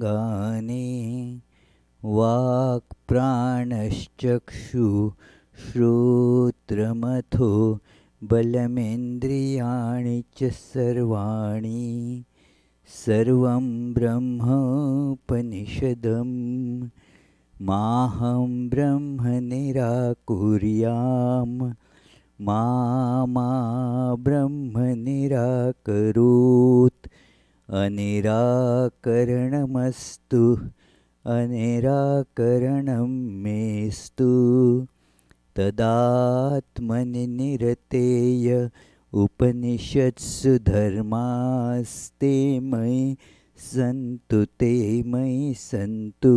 गाने वाक् प्राणश्चक्षु श्रोत्रमथो बलमेन्द्रियाणि च सर्वाणि सर्वं ब्रह्मोपनिषदम् माहं ब्रह्म निराकुर्याम् मा ब्रह्म निराकरोत् अनिराकरणमस्तु अनिराकरणं मेस्तु तदात्मनि निरतेय उपनिषत्सु धर्मास्ते मयि सन्तु ते मयि सन्तु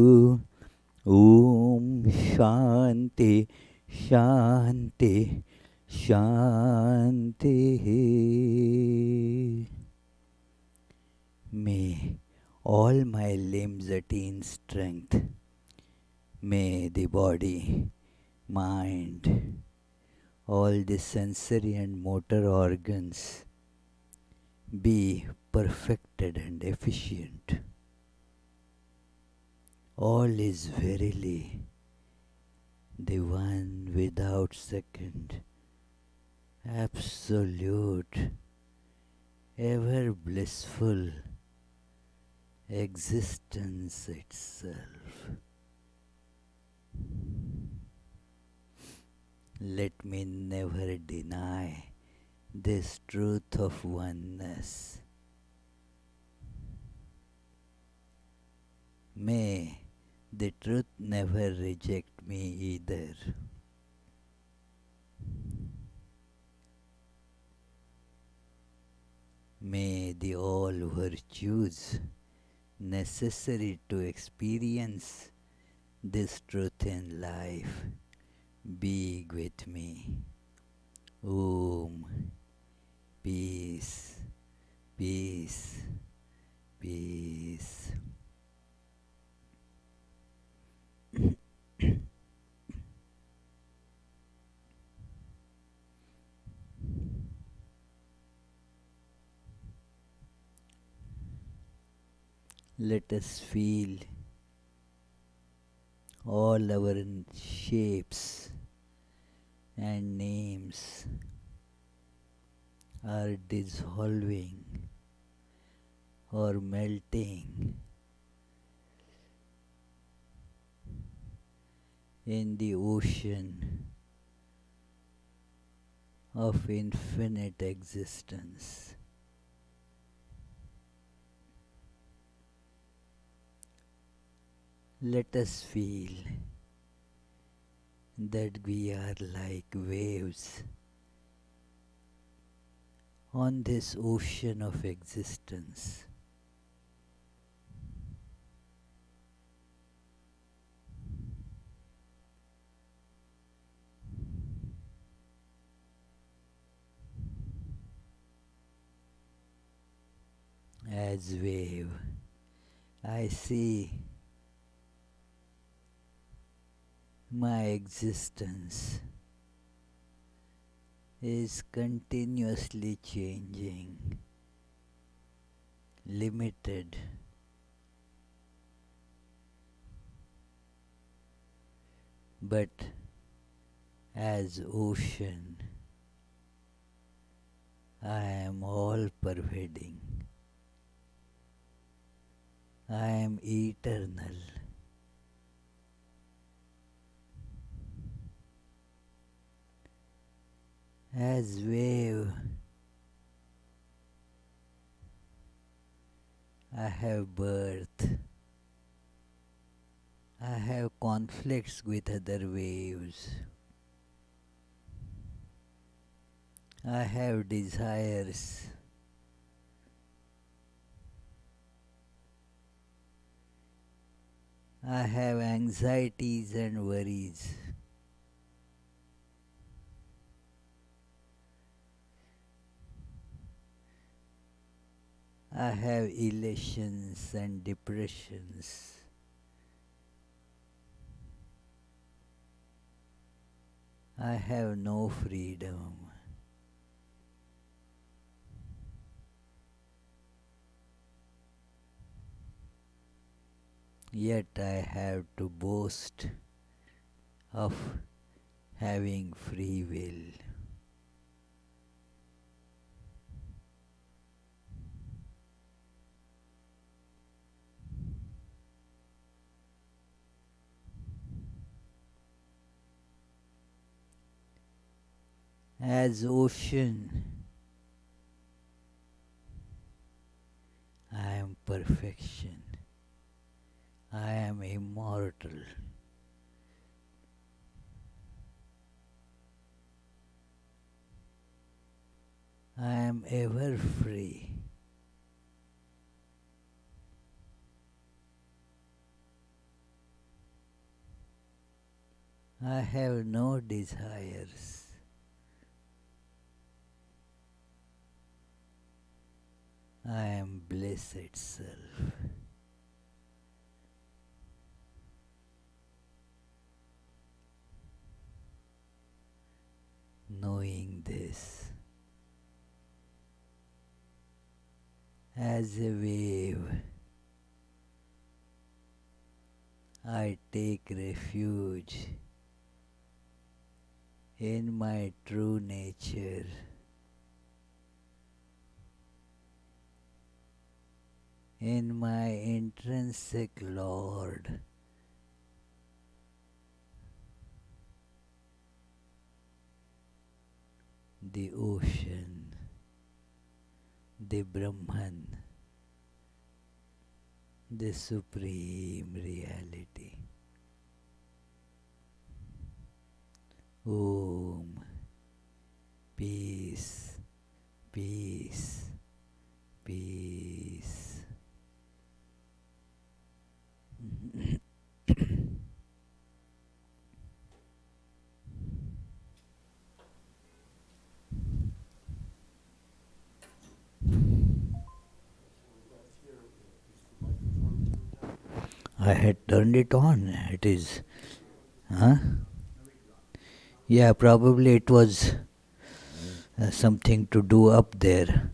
ॐ शान्ति शान्ति शान्तिः. May all my limbs attain strength. May the body, mind, all the sensory and motor organs be perfected and efficient. All is verily the one without second, absolute, ever blissful existence itself. Let me never deny this truth of oneness. May the truth never reject me either. May the all virtues necessary to experience this truth in life be with me. Om. Peace, peace, peace. Let us feel all our shapes and names are dissolving or melting in the ocean of infinite existence. Let us feel that we are like waves on this ocean of existence. As wave, I see my existence is continuously changing, limited, but as ocean, I am all pervading. I am eternal. As wave, I have birth. I have conflicts with other waves. I have desires. I have anxieties and worries. I have elations and depressions. I have no freedom. Yet I have to boast of having free will. As ocean, I am perfection. I am immortal. I am ever free. I have no desires. I am bliss itself. Knowing this, as a wave, I take refuge in my true nature, in my intrinsic Lord, the ocean, the Brahman, the supreme reality. Om, peace, peace, peace. I had turned it on. It is, huh? Yeah, probably it was something to do up there.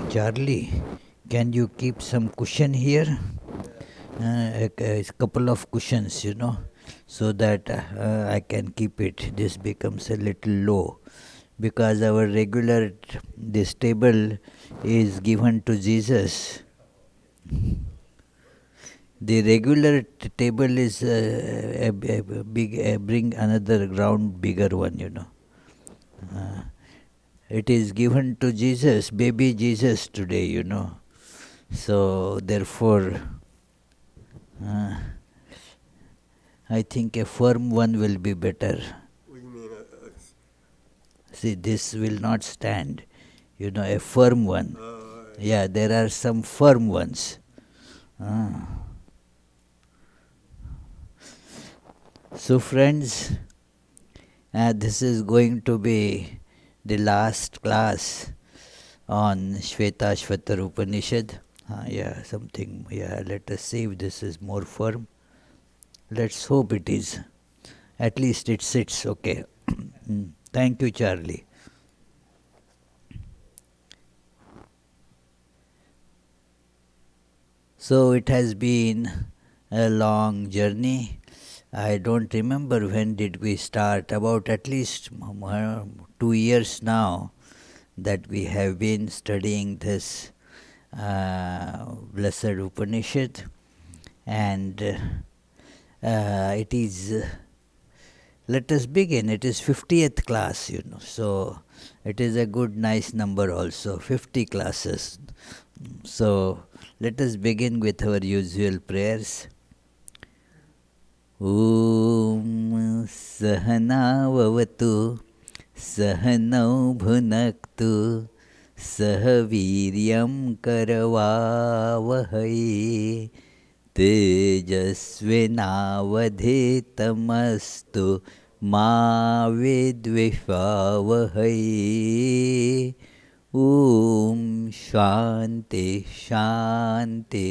Charlie, can you keep some cushion here? A couple of cushions, so that I can keep it. This becomes a little low because our regular, this table is given to Jesus. The regular table is a big, bring another round bigger one. It is given to Jesus, baby Jesus today. So therefore, I think a firm one will be better. What do you mean? See, this will not stand. A firm one. Yeah, there are some firm ones. So friends, this is going to be the last class on Svetasvatara Upanisad. Let us see if this is more firm. Let's hope it is. At least it sits okay. Thank you, Charlie. So it has been a long journey. I don't remember when did we start. About at least 2 years now that we have been studying this blessed Upanishad, and it is. Let us begin. It is 50th class, So it is a good, nice number also. 50 classes. So let us begin with our usual prayers. Om Sahana Vavatu सहनौ भुनक्तु सह वीर्यं करवावहै तेजस्विनावधीतमस्तु मा विद्विषावहै ॐ शान्ति शान्ति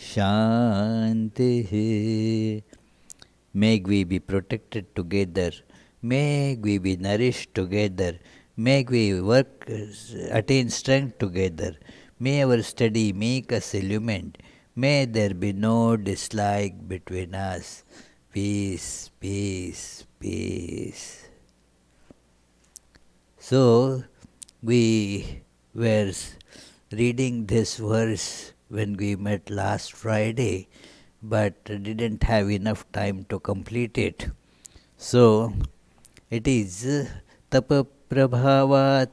शान्तिः. May we be protected together. May we be nourished together. May we work, attain strength together. May our study make us illumined. May there be no dislike between us. Peace, peace, peace. So, we were reading this verse when we met last Friday, but didn't have enough time to complete it. So, it is Tapa Prabhavat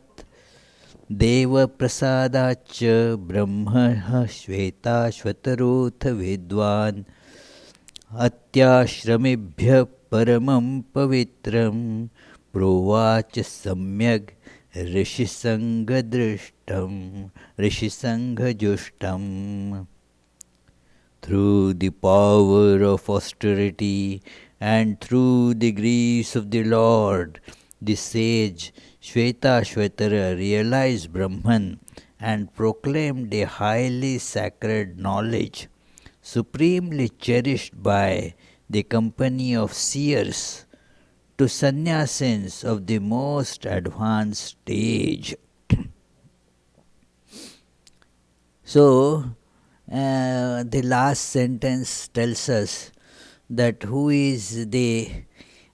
Deva Prasadacha Brahma Svetasvatara Vidwan Atyashramibhya Paramam Pavitram Provacha Samyag Rishisangha Through the power of austerity and through the grace of the Lord, the sage Svetasvatara realized Brahman and proclaimed a highly sacred knowledge, supremely cherished by the company of seers, to sannyasins of the most advanced stage. So, the last sentence tells us that who is the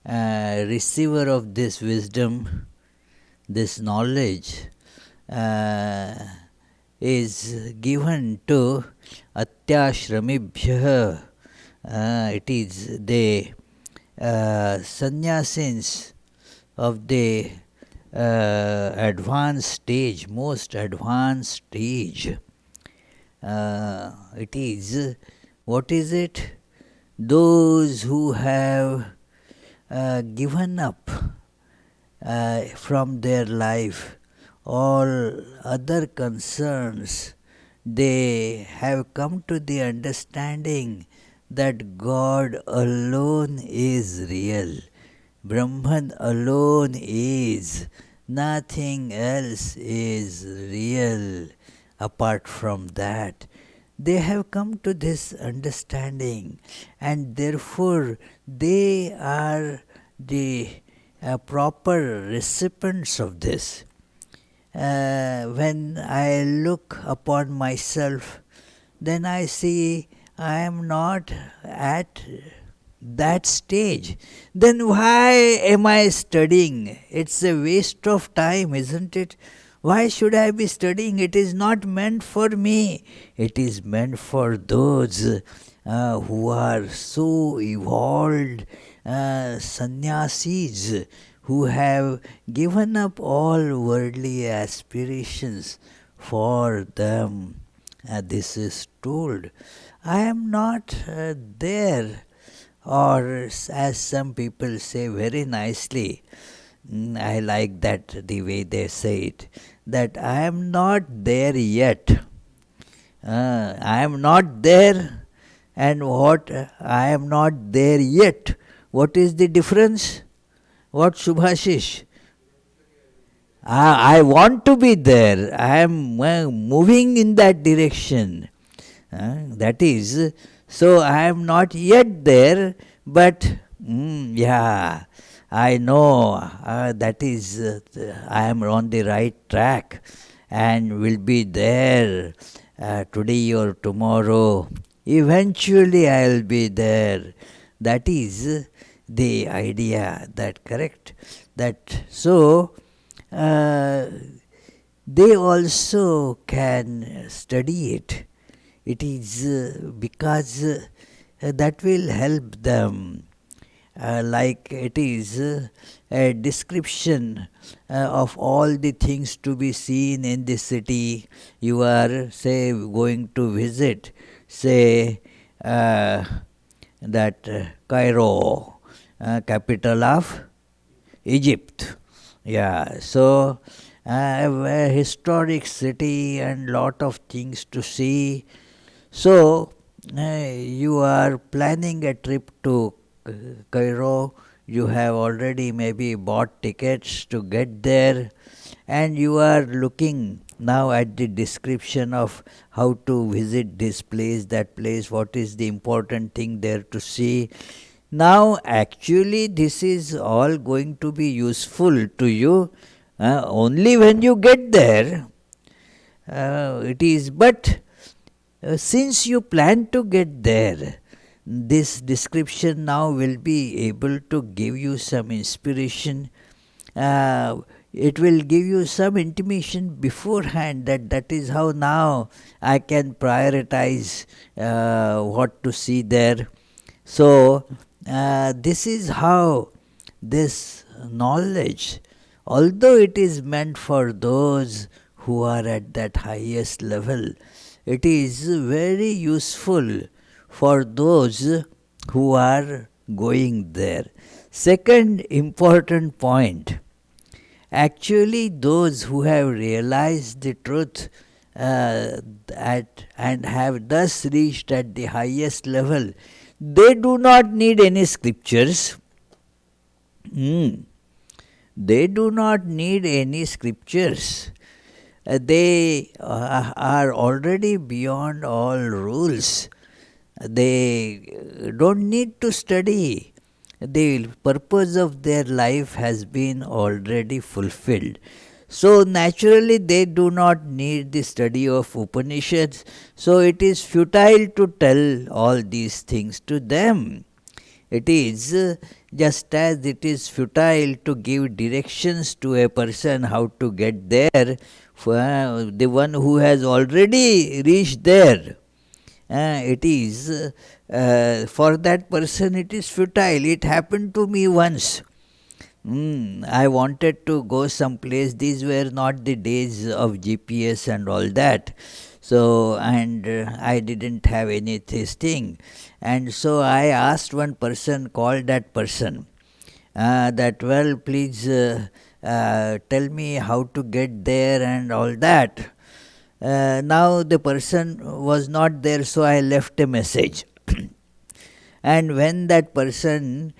receiver of this wisdom, this knowledge, is given to Atyashramibhya. It is the sannyasins of the advanced stage, most advanced stage. It is, what is it? Those who have given up from their life all other concerns. They have come to the understanding that God alone is real. Brahman alone is. Nothing else is real apart from that. They have come to this understanding, and therefore they are the proper recipients of this. When I look upon myself, then I see I am not at that stage. Then why am I studying? It's a waste of time, isn't it? Why should I be studying? It is not meant for me. It is meant for those who are so evolved sannyasis, who have given up all worldly aspirations for them. This is told. I am not there, or as some people say very nicely, I like that the way they say it, that I am not there yet. I am not there, and what I am not there yet. What is the difference? What, Subhashish? I want to be there. I am moving in that direction. That is, so I am not yet there, but yeah, I know that is, I am on the right track and will be there today or tomorrow. Eventually I will be there. That is the idea, that correct? That so they also can study it. It is because that will help them. Like it is a description of all the things to be seen in the city. You are, say, going to visit, say, that Cairo, capital of Egypt. Yeah, so a historic city and lot of things to see. So you are planning a trip to Cairo. You have already maybe bought tickets to get there, and you are looking now at the description of how to visit this place, that place, what is the important thing there to see. Now, actually, this is all going to be useful to you only when you get there. It is, but since you plan to get there, this description now will be able to give you some inspiration. Uh, it will give you some intimation beforehand that that is how now I can prioritize what to see there. So, this is how this knowledge, although it is meant for those who are at that highest level, it is very useful for those who are going there. Second important point, actually, those who have realized the truth and have thus reached at the highest level, they do not need any scriptures. They do not need any scriptures. They are already beyond all rules. They don't need to study. The purpose of their life has been already fulfilled. So naturally they do not need the study of Upanishads. So it is futile to tell all these things to them. It is just as it is futile to give directions to a person how to get there, for the one who has already reached there. It is for that person it is futile. It happened to me once. I wanted to go someplace. These were not the days of GPS and all that. So, and I didn't have any this thing. And so I asked one person, called that person, that, well, please tell me how to get there and all that. Now the person was not there, so I left a message. And when that person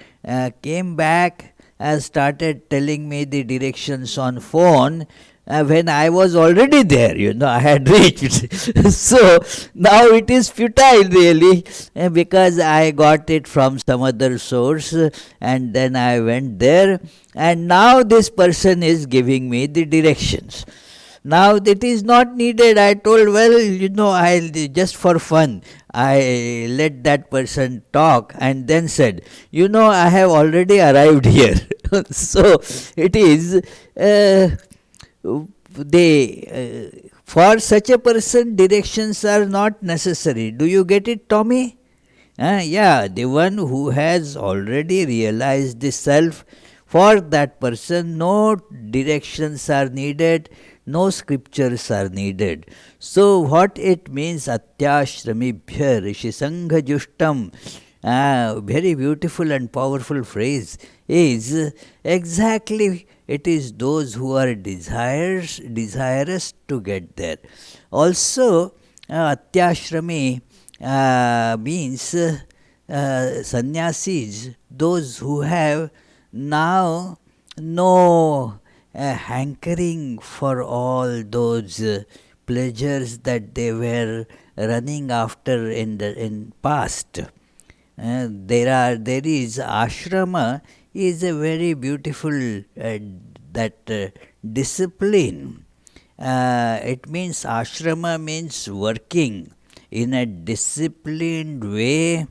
came back, started telling me the directions on phone, when I was already there, I had reached. So now it is futile really, because I got it from some other source, and then I went there, and now this person is giving me the directions. Now that is not needed. I told, well, I'll just for fun. I let that person talk and then said, I have already arrived here. So it is, for such a person, directions are not necessary. Do you get it, Tommy? Yeah, the one who has already realized the self, for that person, no directions are needed, no scriptures are needed. So, what it means, Atyashramibhya Rishi Sangha Jushtam, very beautiful and powerful phrase, is exactly it is those who are desirous to get there. Also, Atyashrami means sannyasis, those who have now no hankering for all those pleasures that they were running after in past. There is ashrama is a very beautiful discipline. It means ashrama means working in a disciplined way.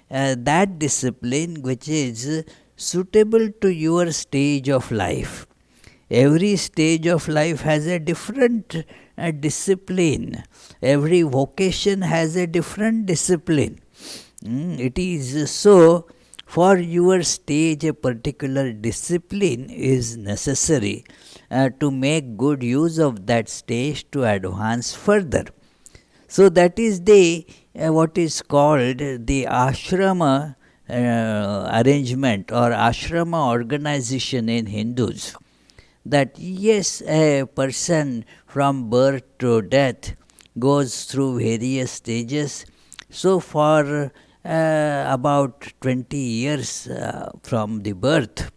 That discipline which is suitable to your stage of life. Every stage of life has a different discipline. Every vocation has a different discipline. It is so, for your stage a particular discipline is necessary to make good use of that stage to advance further. So that is the what is called the ashrama arrangement or ashrama organization in Hindus. that yes, a person from birth to death goes through various stages. So, for about 20 years from the birth,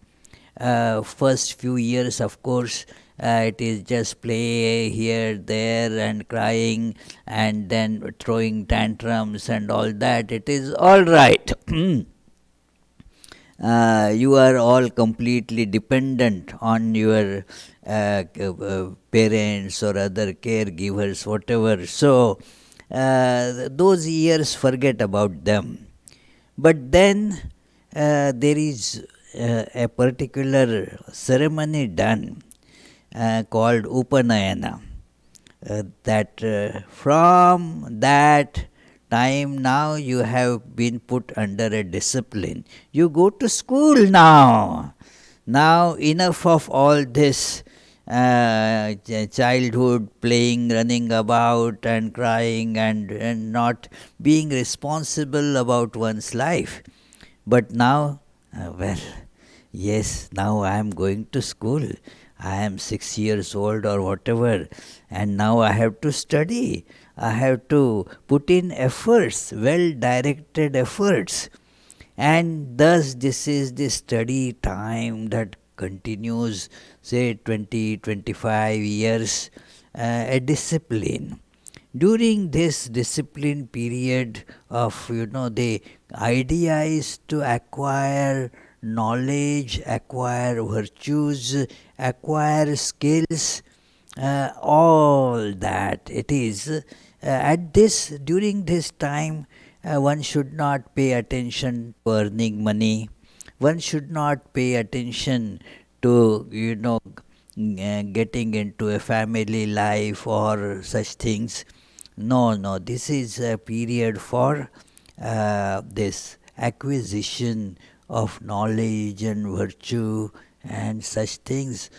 first few years, of course, it is just play here, there, and crying, and then throwing tantrums and all that. It is all right. You are all completely dependent on your parents or other caregivers, whatever. So, those years, forget about them. But then there is a particular ceremony done called Upanayana. That from that time now you have been put under a discipline. You go to school now. Now enough of all this childhood playing, running about and crying and not being responsible about one's life. But now, well, yes, now I am going to school. I am 6 years old or whatever, and now I have to study. I have to put in efforts, well directed efforts. And thus, this is the study time that continues, say, 20-25 years, a discipline. During this discipline period of, the idea is to acquire knowledge, acquire virtues, acquire skills, all that. It is during this time, one should not pay attention to earning money. One should not pay attention to, getting into a family life or such things. No, no, this is a period for this acquisition of knowledge and virtue and such things.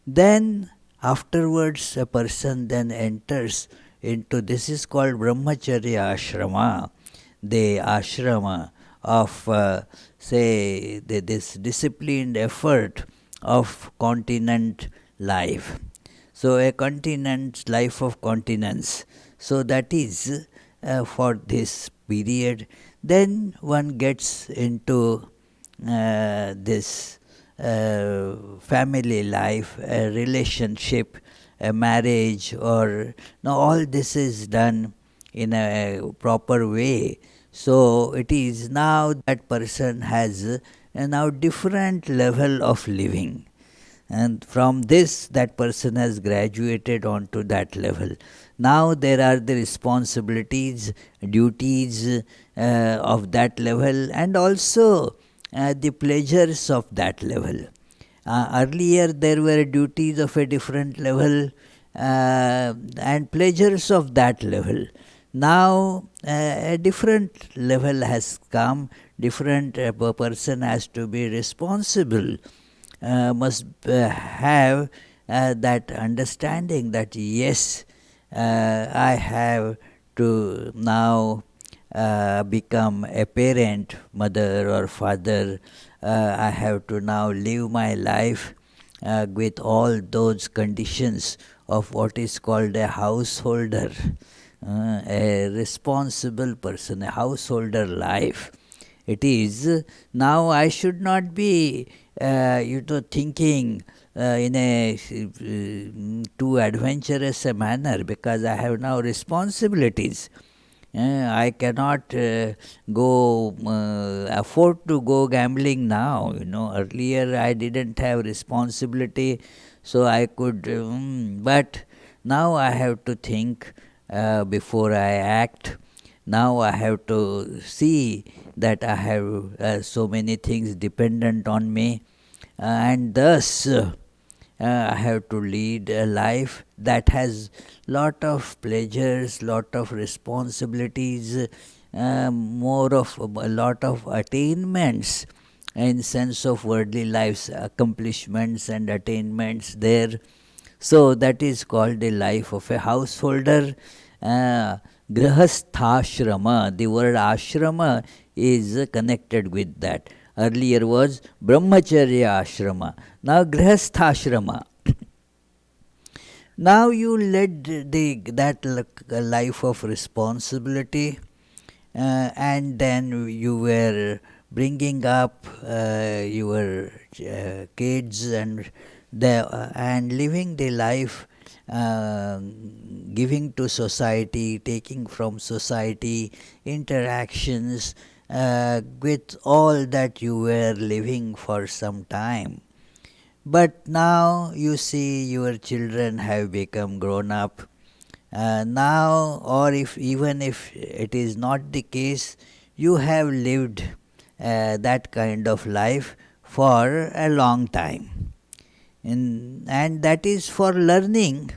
Then afterwards a person then enters into, this is called brahmacharya ashrama, the ashrama of this disciplined effort of continent life. So a continent, life of continence. So that is for this period. Then one gets into this family life, a relationship, a marriage, or now all this is done in a proper way. So it is now that person has a now different level of living. And from this, that person has graduated onto that level. Now there are the responsibilities, duties of that level, and also the pleasures of that level. Earlier there were duties of a different level and pleasures of that level. Now a different level has come, different person has to be responsible, must have that understanding that yes, I have to now become a parent, mother or father. I have to now live my life with all those conditions of what is called a householder, a responsible person, a householder life. It is now I should not be thinking in a too adventurous a manner, because I have now responsibilities. I cannot afford to go gambling now. Earlier I didn't have responsibility, so I could. But now I have to think before I act. Now I have to see that I have so many things dependent on me, and thus I have to lead a life that has lot of pleasures, lot of responsibilities, more of a lot of attainments in sense of worldly life's accomplishments and attainments there. So that is called the life of a householder. Grahastha. The word ashrama is connected with that. Earlier was brahmacharya ashrama. Now grahastha. Now you led that life of responsibility, and then you were bringing up your kids and living the life, uh, giving to society, taking from society, interactions with all that you were living for some time. But now you see your children have become grown up. Now, or if even if it is not the case, you have lived that kind of life for a long time. And that is for learning.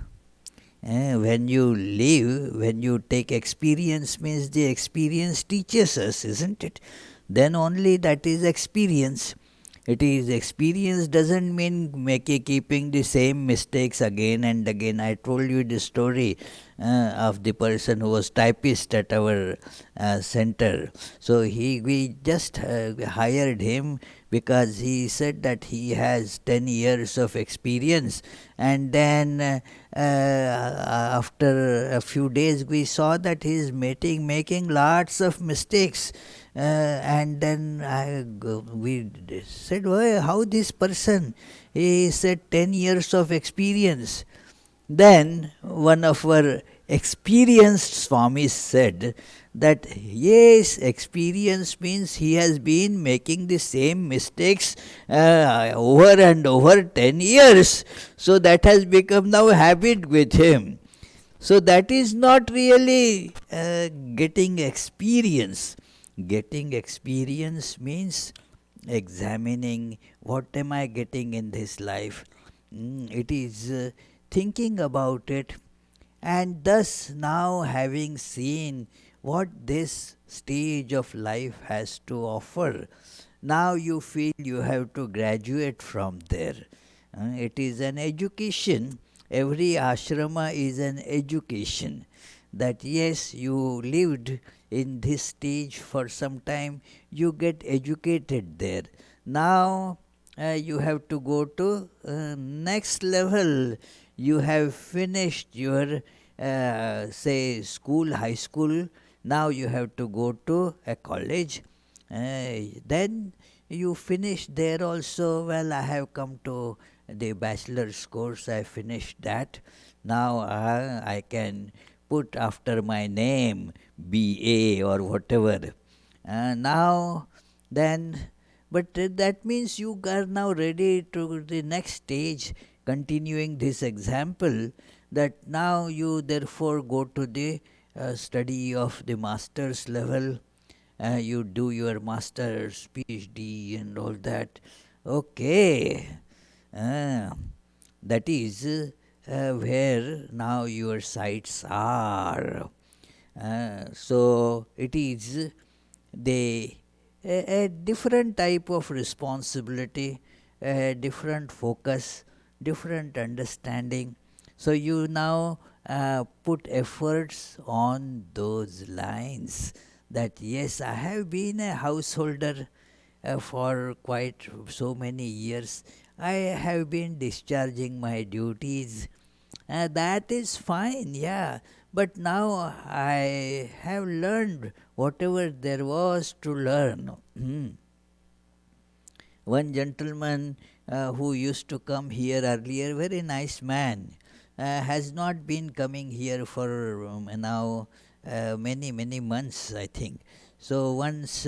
When you live, when you take experience, means the experience teaches us, isn't it? Then only that is experience. It is experience doesn't mean keeping the same mistakes again and again. I told you the story of the person who was typist at our center. So we just hired him because he said that he has 10 years of experience, and then after a few days we saw that he is making lots of mistakes. And then we said, "Why, how this person?" He said 10 years of experience. Then one of our experienced Swamis said that yes, experience means he has been making the same mistakes over and over 10 years. So that has become now habit with him. So that is not really getting experience. Getting experience means examining what am I getting in this life. It is thinking about it, and thus now having seen what this stage of life has to offer, now you feel you have to graduate from there. It is an education. Every ashrama is an education. That yes, you lived in this stage for some time, you get educated there. Now you have to go to next level. You have finished your say school, high school. Now you have to go to a college. Then you finish there also. Well, I have come to the bachelor's course, I finished that. Now I can put after my name BA or whatever. Now then, but that means you are now ready to the next stage, continuing this example, that now you therefore go to the study of the master's level. You do your master's PhD and all that. Okay. uh, that is where now your sights are. So it is the a different type of responsibility, a different focus, different understanding. So you now put efforts on those lines, that yes, I have been a householder for quite so many years. I have been discharging my duties. That is fine, yeah. But now I have learned whatever there was to learn. One gentleman who used to come here earlier, very nice man, has not been coming here for now many months, I think. So once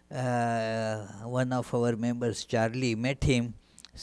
one of our members, Charlie, met him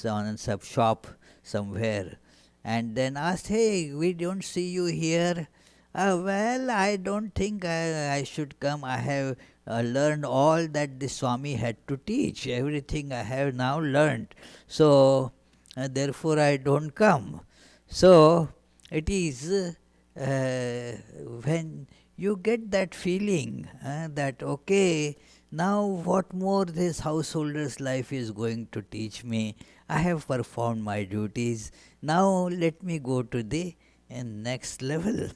on some shop somewhere, and then asked, "Hey, we don't see you here." Well, I don't think I should come. I have learned all that the Swami had to teach. Everything I have now learned. So, therefore, I don't come. So, it is when you get that feeling that, okay, now what more this householder's life is going to teach me. I have performed my duties. Now, let me go to the next level.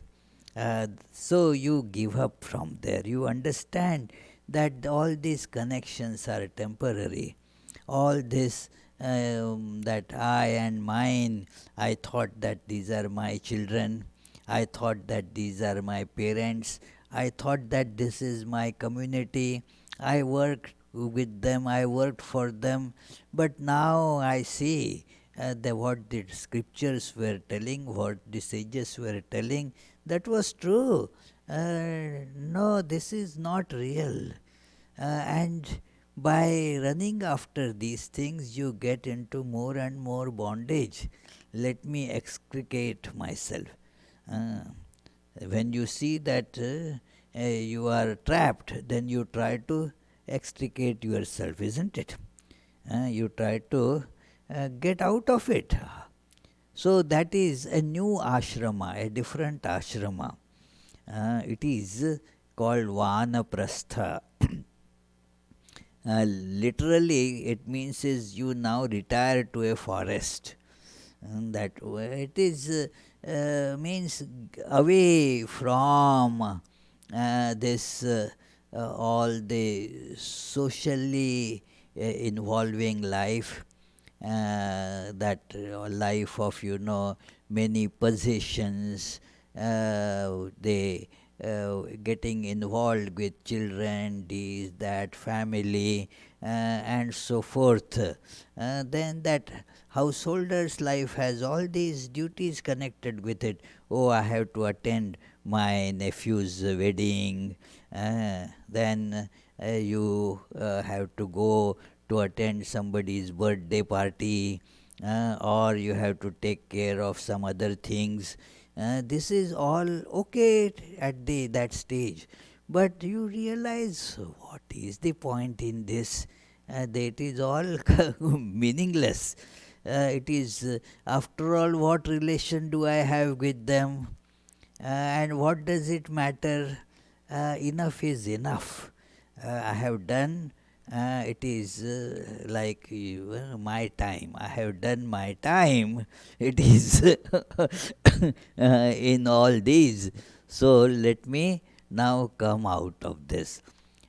So you give up from there. You understand that all these connections are temporary. All this that I and mine, I thought that these are my children, I thought that these are my parents, I thought that this is my community, I worked with them, I worked for them, but now I see what the scriptures were telling, what the sages were telling, that was true. No, this is not real. And by running after these things, you get into more and more bondage. Let me extricate myself. Uh, when you see that you are trapped, then you try to extricate yourself, isn't it? You try to get out of it. So that is a new ashrama, a different ashrama. It is called Vanaprastha. Literally, it means is you now retire to a forest. That it is means away from this all the socially involving life, that life of many possessions, they getting involved with children, this, that, family, and so forth. Then that householder's life has all these duties connected with it. Oh, I have to attend my nephew's wedding. Then you have to go to attend somebody's birthday party, or you have to take care of some other things. This is all okay at that stage, but you realize what is the point in this? That is all meaningless. It is, after all, what relation do I have with them? And what does it matter? Enough is enough. I have done. It is like my time. I have done my time. It is in all these. So let me now come out of this.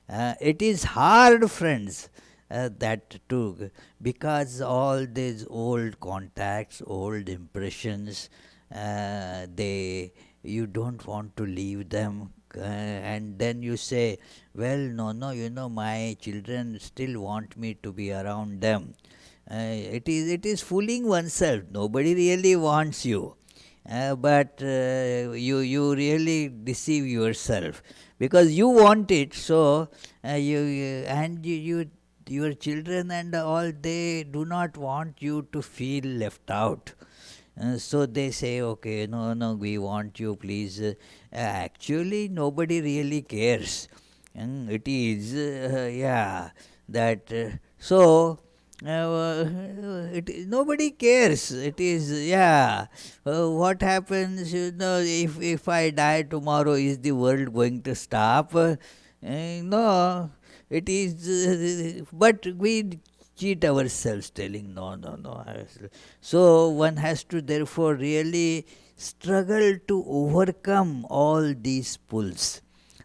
It is hard, friends, that too, because all these old contacts, old impressions, they you don't want to leave them, and then you say, well, no, my children still want me to be around them. It is fooling oneself. Nobody really wants you. But you really deceive yourself because you want it. So your children and all, they do not want you to feel left out. So they say, okay, no, we want you, please. Actually, nobody really cares. It is, yeah, that. So nobody cares. It is, yeah. What happens? If I die tomorrow, is the world going to stop? No, it is. But we cheat ourselves, telling no. So one has to therefore really struggle to overcome all these pulls.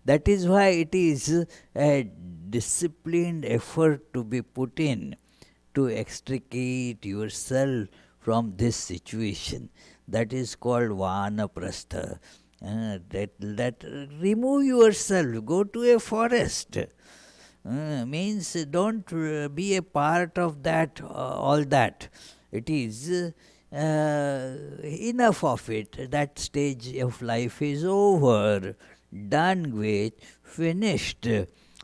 That is why it is a disciplined effort to be put in to extricate yourself from this situation. That is called Vanaprastha. That remove yourself, go to a forest. Means don't be a part of that, all that. It is enough of it. That stage of life is over, done with, finished.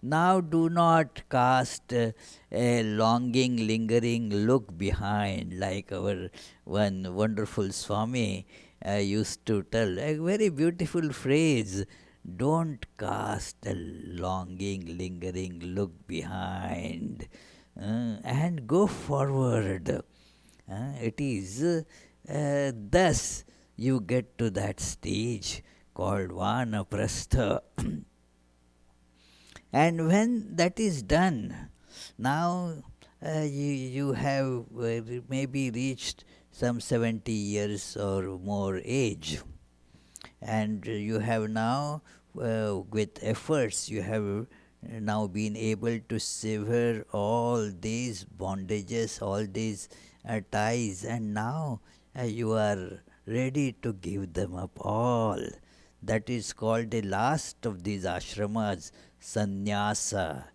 Now do not cast a longing, lingering look behind, like our one wonderful Swami used to tell. A very beautiful phrase. Don't cast a longing, lingering look behind, and go forward. It is thus you get to that stage called Vanaprastha. And when that is done, now you have maybe reached some 70 years or more age, and you have now, with efforts, you have now been able to sever all these bondages, all these ties, and now you are ready to give them up all. That is called the last of these ashramas, sannyasa,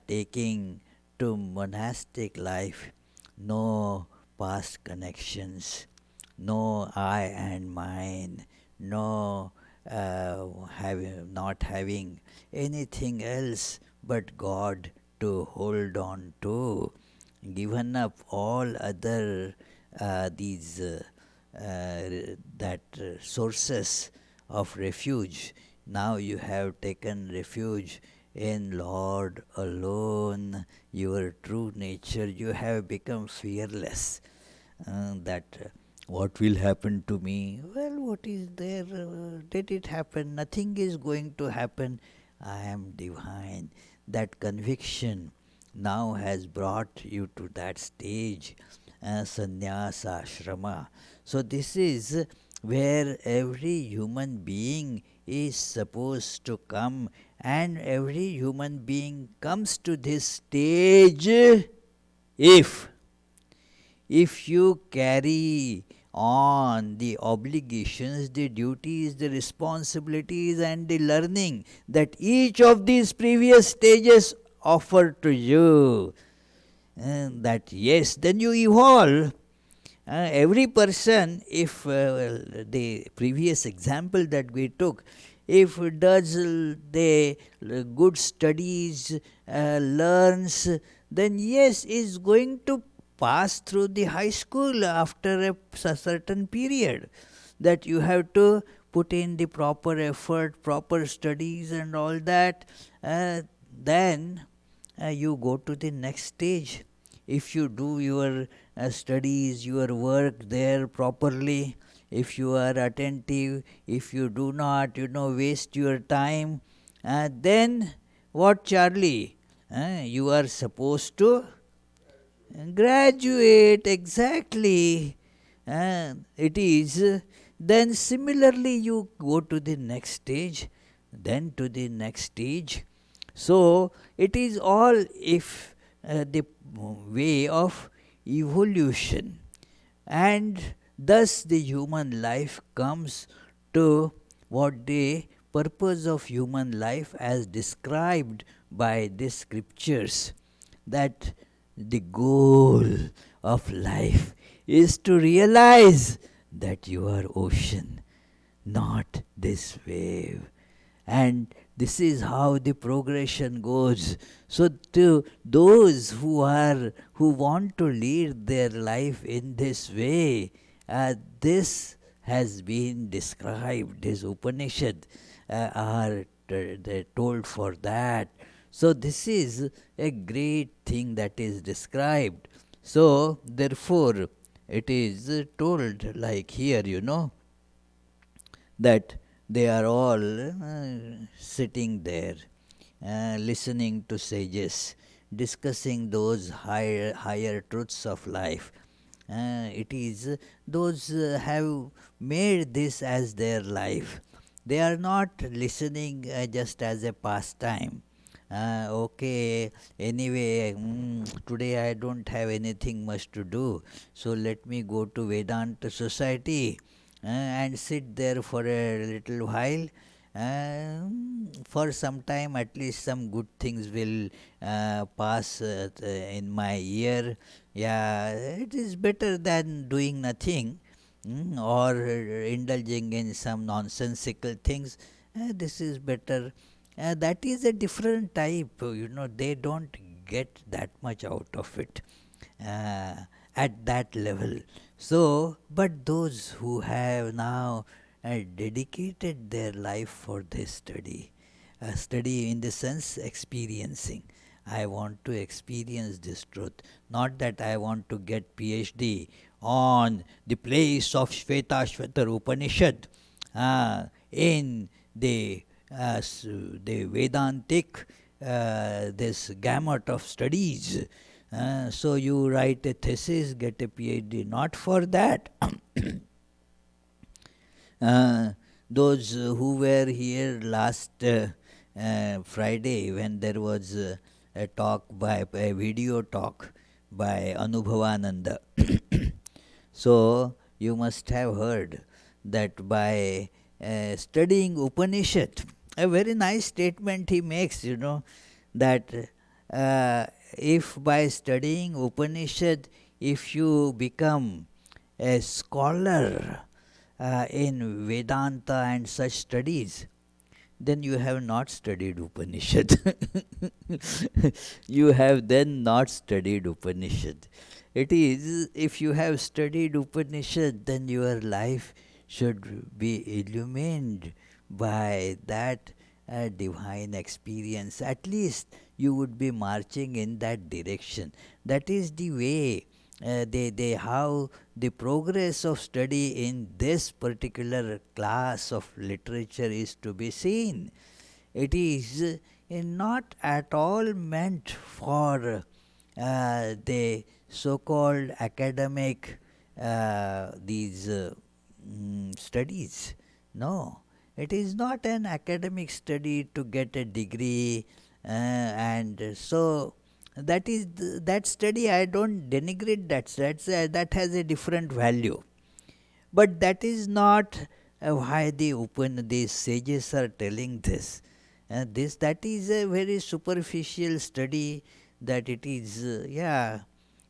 taking to monastic life. No past connections, no I and mine, no not having anything else but God to hold on to, given up all other these that sources of refuge. Now you have taken refuge in Lord alone, your true nature. You have become fearless. That what will happen to me? Well, what is there? Let it happen. Nothing is going to happen. I am divine. That conviction now has brought you to that stage, sannyasa ashrama. So, this is where every human being is supposed to come, and every human being comes to this stage if you carry on the obligations, the duties, the responsibilities, and the learning that each of these previous stages offer to you, that yes, then you evolve. Every person, if the previous example that we took, if does the good studies, learns, then yes, is going to pass through the high school after a certain period, that you have to put in the proper effort, proper studies and all that. Then you go to the next stage. If you do your studies, your work there properly, if you are attentive, if you do not, waste your time, then what, Charlie? You are supposed to graduate, exactly. It is. Then similarly, you go to the next stage, then to the next stage. So it is all if the way of evolution, and thus the human life comes to what the purpose of human life as described by the scriptures, that the goal of life is to realize that you are ocean, not this wave. And this is how the progression goes. So to those who want to lead their life in this way, this has been described. This Upanishad are they told for that. So this is a great thing that is described. So therefore it is told like here, that they are all sitting there, listening to sages, discussing those higher truths of life. It is those have made this as their life. They are not listening just as a pastime. Okay, anyway, today I don't have anything much to do, so let me go to Vedanta Society and sit there for a little while. For some time, at least some good things will pass in my ear. Yeah, it is better than doing nothing, or indulging in some nonsensical things. This is better. That is a different type, they don't get that much out of it at that level. So, but those who have now dedicated their life for this study in the sense experiencing. I want to experience this truth, not that I want to get PhD on the place of Svetasvatara Upanishad in the Vedantic this gamut of studies. So you write a thesis, get a PhD, not for that. Those who were here last Friday when there was a talk by a video talk by Anubhavananda. So you must have heard that by studying Upanishad, a very nice statement he makes, that uh, if by studying Upanishad, if you become a scholar in Vedanta and such studies, then you have not studied Upanishad. You have then not studied Upanishad. It is, if you have studied Upanishad, then your life should be illumined by that divine experience. At least you would be marching in that direction. That is the way how the progress of study in this particular class of literature is to be seen. It is not at all meant for the so-called academic these studies. No, it is not an academic study to get a degree, and so that study. I don't denigrate that. That has a different value. But that is not why the sages are telling this. This that is a very superficial study. That it is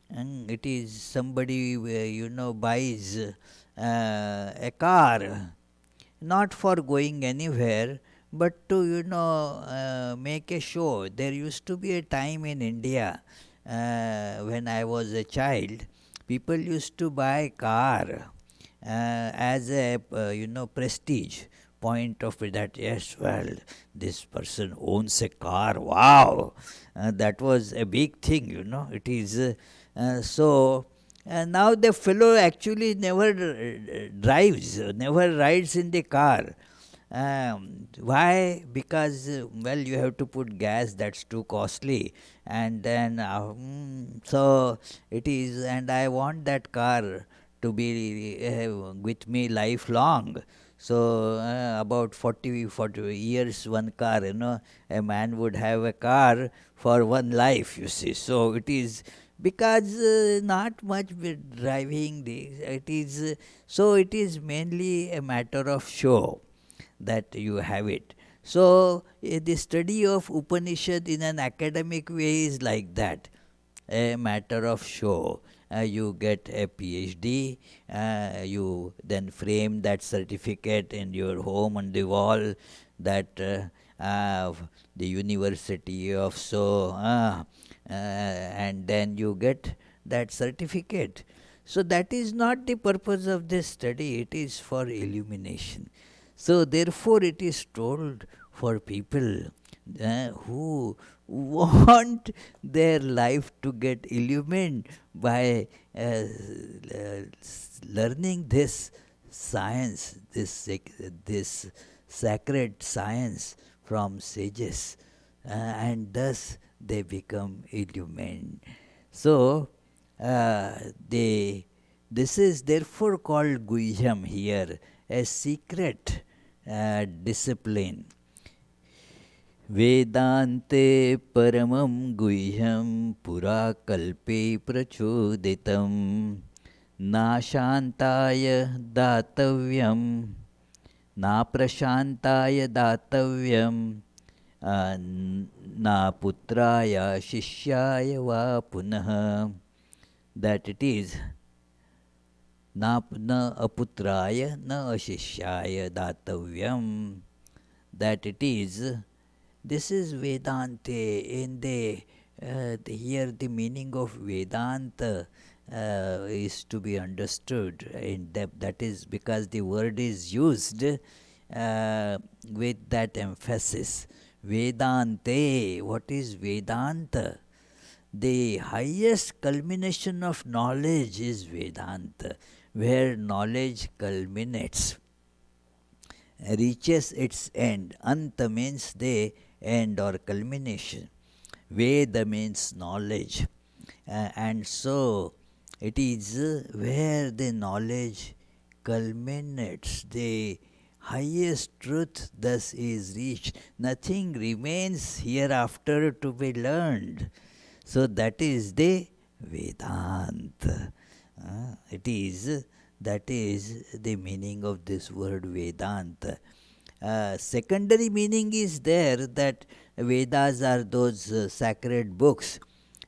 and it is somebody buys a car not for going anywhere, but to make a show. There used to be a time in India when I was a child. People used to buy car as a prestige point of it, that yes, well, this person owns a car. Wow, that was a big thing. It is so. Now the fellow actually never drives, never rides in the car. Why? Because well, you have to put gas. That's too costly, and then so it is. And I want that car to be with me lifelong. So about 40 years, one car. A man would have a car for one life. You see, so it is because not much with driving this. It is so. It is mainly a matter of show that you have it. So the study of Upanishad in an academic way is like that, a matter of show. You get a PhD, you then frame that certificate in your home on the wall, that the University of so, and then you get that certificate. So that is not the purpose of this study, it is for illumination. So therefore it is told for people who want their life to get illumined by learning this science, this sacred science from sages, and thus they become illumined. So, they this is therefore called Guhyam here, a secret discipline. Vedante paramam guhyam purakalpe prachodhitam नाशांताय दातव्यम ना प्रशांताय दातव्यम ना पुत्राय शिष्याय वा पुनः. That it is न अपुत्राय न अशिष्याय दातव्यम. That it is, this is Vedante. In here the meaning of Vedanta is to be understood in depth. That is because the word is used with that emphasis. Vedante. What is Vedanta? The highest culmination of knowledge is Vedanta, where knowledge culminates, reaches its end. Anta means the end or culmination. Veda means knowledge. And so it is where the knowledge culminates, the highest truth thus is reached. Nothing remains hereafter to be learned. So that is the Vedanta. That is the meaning of this word Vedanta. Secondary meaning is there that Vedas are those sacred books,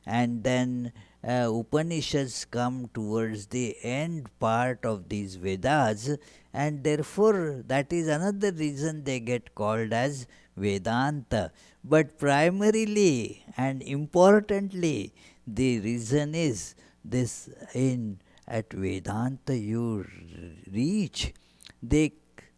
and then Upanishads come towards the end part of these Vedas, and therefore that is another reason they get called as Vedanta. But primarily and importantly, the reason is this: in at Vedanta you reach the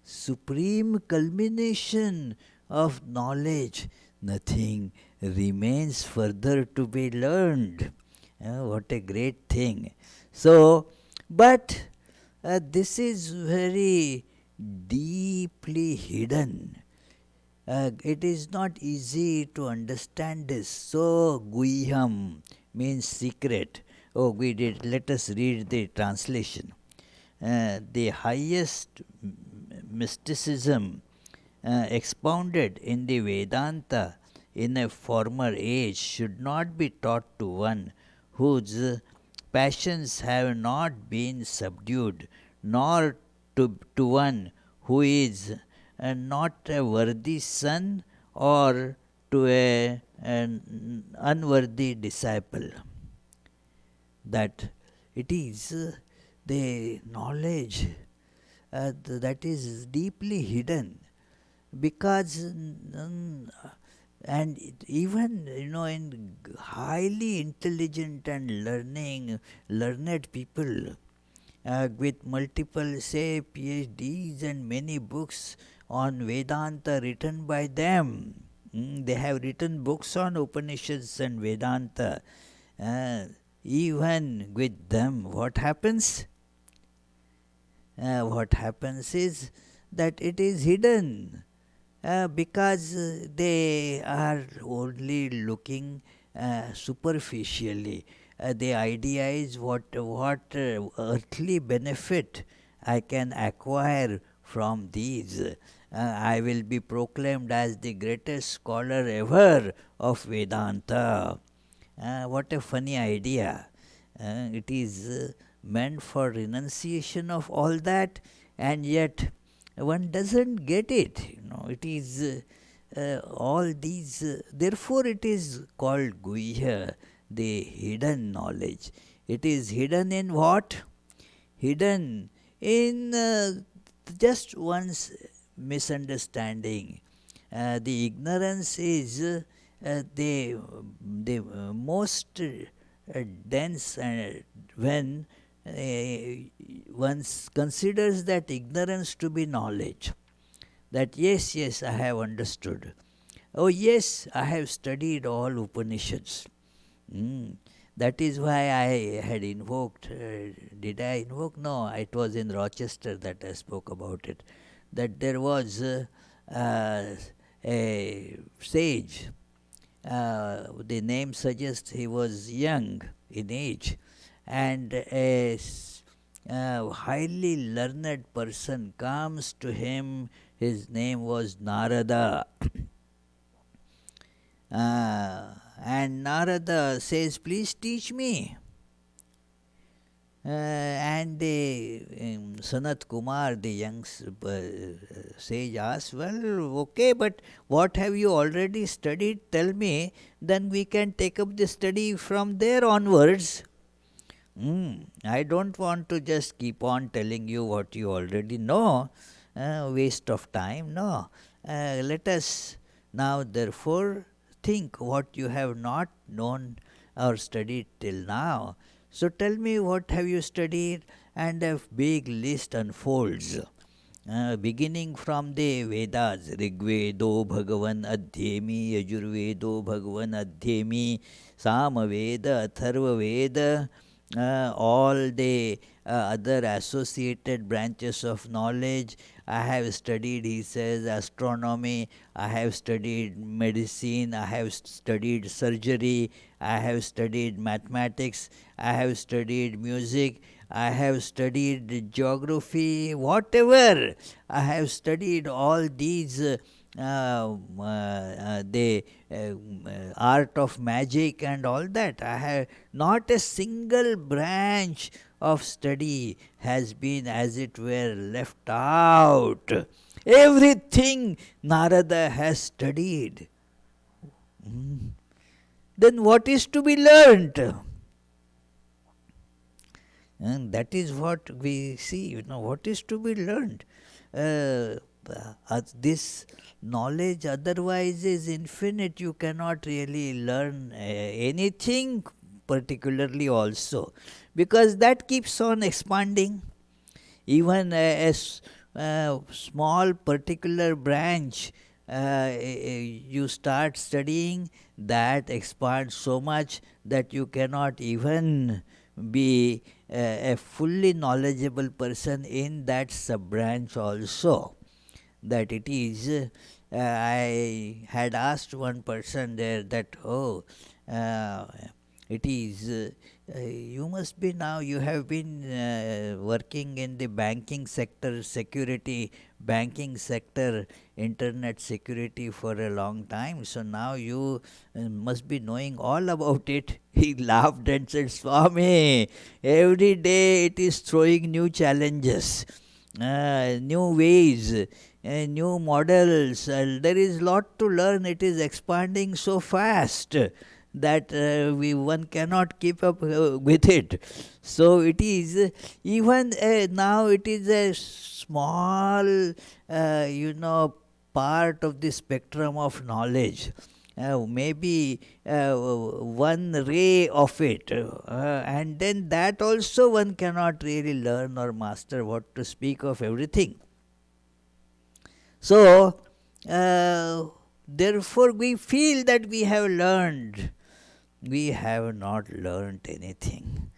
supreme culmination of knowledge. Nothing remains further to be learned. What a great thing. So, but this is very deeply hidden. It is not easy to understand this. So, guhyam means secret. Oh, we did. Let us read the translation. The highest mysticism expounded in the Vedanta in a former age should not be taught to one whose passions have not been subdued, nor to one who is not a worthy son, or to an unworthy disciple. That it is the knowledge that is deeply hidden, because and even in highly intelligent and learned people with multiple, say, PhDs and many books on Vedanta written by them. They have written books on Upanishads and Vedanta. Uh, Even with them, what happens? What happens is that it is hidden, because they are only looking superficially. The idea is what earthly benefit I can acquire from these. I will be proclaimed as the greatest scholar ever of Vedanta. What a funny idea. It is meant for renunciation of all that, and yet one doesn't get it. It is all these. Therefore, it is called guhya, the hidden knowledge. It is hidden in what? Hidden in just one's misunderstanding. The ignorance is the most dense, when one considers that ignorance to be knowledge. That yes, I have understood. Oh yes, I have studied all Upanishads. That is why I had invoked. Did I invoke? No, it was in Rochester that I spoke about it. That there was a sage. The name suggests he was young in age, and a highly learned person comes to him. His name was Narada. And Narada says, "Please teach me." And the Sanat Kumar, the young sage, asked, "Well, okay, but what have you already studied? Tell me, then we can take up the study from there onwards." I don't want to just keep on telling you what you already know. Waste of time. No. Let us now, therefore, think what you have not known or studied till now. So tell me, what have you studied? And a big list unfolds. Beginning from the Vedas, Rigvedo Bhagavan Adhyemi, Yajurvedo Bhagavan Adhyemi, Samaveda, Atharva Veda, all the other associated branches of knowledge. I have studied, he says, astronomy, I have studied medicine, I have studied surgery, I have studied mathematics, I have studied music, I have studied geography, whatever. I have studied all these the art of magic and all that. I have not a single branch of study has been, as it were, left out. Everything Narada has studied. Then what is to be learnt? And that is what we see, what is to be learned. This knowledge otherwise is infinite. You cannot really learn anything particularly also, because that keeps on expanding. Even a small particular branch you start studying, that expands so much that you cannot even be a fully knowledgeable person in that sub branch also. That it is, I had asked one person there that, it is, you must be now, you have been working in the banking sector, security, banking sector, internet security for a long time. So now you must be knowing all about it. He laughed and said, Swami, every day it is throwing new challenges, new ways, new models. There is lot to learn. It is expanding so fast that one cannot keep up with it. So it is even now it is a small part of the spectrum of knowledge. Maybe one ray of it, and then that also one cannot really learn or master, what to speak of everything. So therefore we feel that we have learned. We have not learnt anything.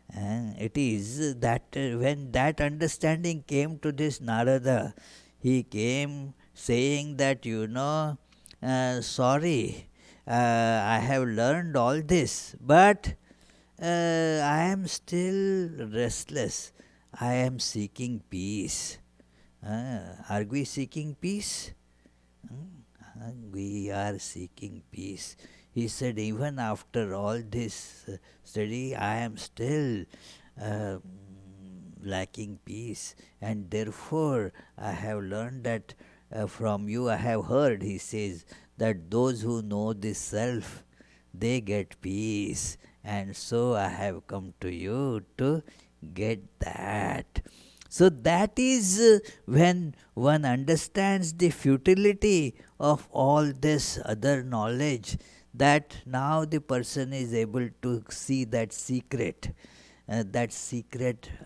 And it is that when that understanding came to this Narada, he came saying that, sorry, I have learned all this, but I am still restless. I am seeking peace. Are we seeking peace? We are seeking peace. He said, even after all this study, I am still lacking peace, and therefore I have learned that from you. I have heard, he says, that those who know this self, they get peace, and so I have come to you to get that. So that is when one understands the futility of all this other knowledge, that now the person is able to see that secret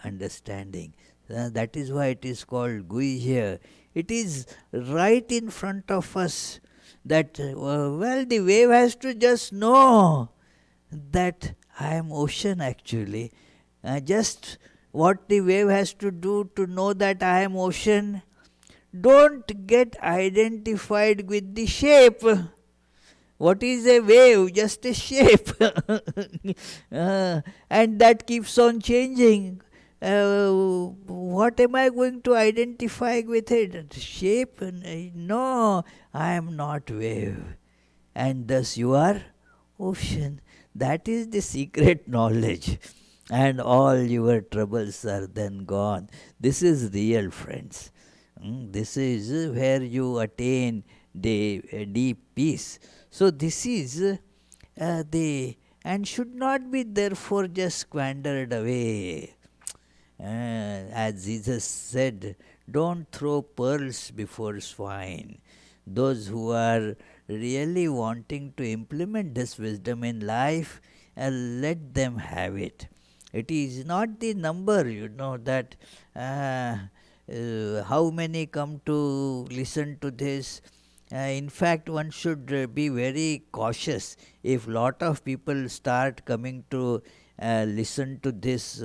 understanding. That is why it is called Guihya. It is right in front of us, that the wave has to just know that I am ocean actually. Just what the wave has to do to know that I am ocean, don't get identified with the shape. What is a wave? Just a shape. And that keeps on changing. What am I going to identify with it? Shape? No, I am not wave. And thus you are ocean. That is the secret knowledge. And all your troubles are then gone. This is real, friends. This is where you attain the deep peace. So this is and should not be therefore just squandered away. As Jesus said, don't throw pearls before swine. Those who are really wanting to implement this wisdom in life, let them have it. It is not the number, that how many come to listen to this. In fact, one should be very cautious. If lot of people start coming to listen to this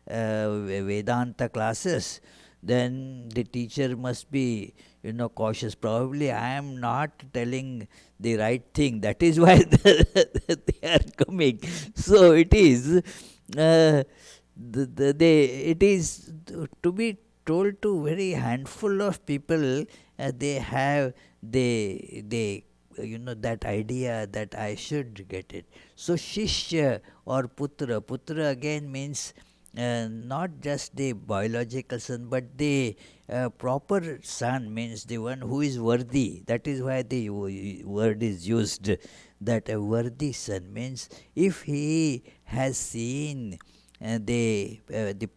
Vedanta classes, then the teacher must be cautious. Probably I am not telling the right thing. That is why they are coming. So it is it is to be told to very handful of people. They have they that idea that I should get it. So shishya or putra again means not just the biological son, but the proper son, means the one who is worthy. That is why the word is used, that a worthy son means if he has seen the